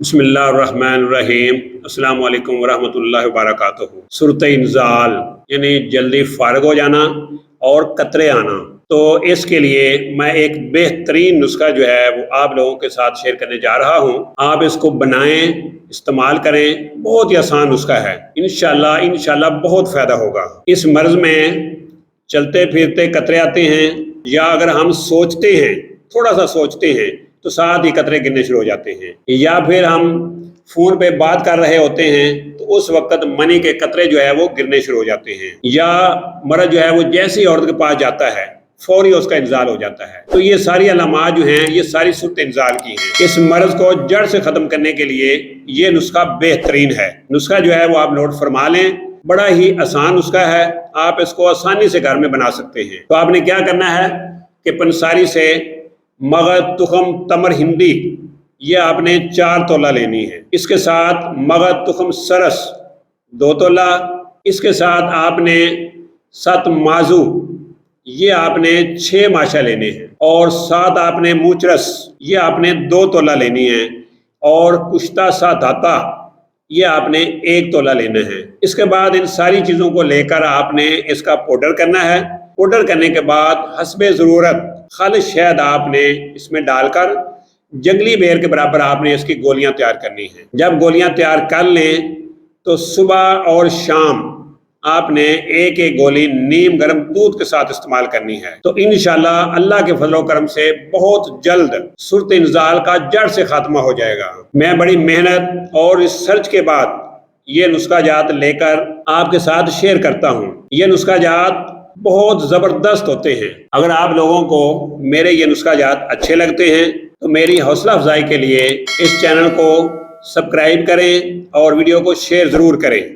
बिस्मिल्लाहिर्रहमानिर्रहीम। अस्सलाम वालेकुम वरहमतुल्लाहि वबरकातुहू। सूरत इंज़ाल यानी जल्दी फारग हो जाना और कतरे आना। तो इसके लिए मैं एक बेहतरीन नुस्खा जो है वो आप लोगों के साथ शेयर करने जा रहा हूँ। आप इसको बनाएं, इस्तेमाल करें। बहुत ही आसान नुस्खा है। इंशाल्लाह बहुत फ़ायदा होगा। इस मर्ज़ में चलते फिरते कतरे आते हैं, या अगर हम सोचते हैं, थोड़ा सा सोचते हैं तो साथ ही कतरे गिरने शुरू हो जाते हैं, या फिर हम फोन पे बात कर रहे होते हैं तो उस वक्त मनी के कतरे जो है वो गिरने शुरू हो जाते हैं, या मर्द जो है वो जैसी औरत के पास जाता है फौरी उसका इंजाल हो जाता है। तो ये सारी अलामात जो हैं ये सारी सूरत इंजाल की हैं। इस मर्ज को जड़ से खत्म करने के लिए ये नुस्खा बेहतरीन है। नुस्खा जो है वो आप नोट फरमा लें। बड़ा ही आसान नुस्खा है, आप इसको आसानी से घर में बना सकते हैं। तो आपने क्या करना है कि पंसारी से मगध, तुखम, तमर हिंदी ये आपने 4 तोला लेनी है। इसके साथ मगध, तुखम, सरस 2 तोला। इसके साथ आपने 7 माजू ये आपने 6 माशा लेने हैं, और 7 आपने मूचरस ये आपने 2 तोला लेनी है, और कुश्ता सा धाता ये आपने 1 तोला लेना है। इसके बाद इन सारी चीज़ों को लेकर आपने इसका पाउडर करना है। पाउडर करने के बाद हस्बे ज़रूरत खालिश शहद आपने इसमें डालकर जंगली बेर के बराबर आपने इसकी गोलियां तैयार करनी हैं। जब गोलियां तैयार कर लें तो सुबह और शाम आपने एक एक गोली नीम गर्म दूध के साथ इस्तेमाल करनी है। तो इंशाल्लाह अल्लाह के फजल करम से बहुत जल्द सूरत इंजाल का जड़ से खात्मा हो जाएगा। मैं बड़ी मेहनत और रिसर्च के बाद ये नुस्खा जात लेकर आपके साथ शेयर करता हूँ। ये नुस्खा जात बहुत ज़बरदस्त होते हैं। अगर आप लोगों को मेरे ये नुस्खा जात अच्छे लगते हैं तो मेरी हौसला अफजाई के लिए इस चैनल को सब्सक्राइब करें और वीडियो को शेयर ज़रूर करें।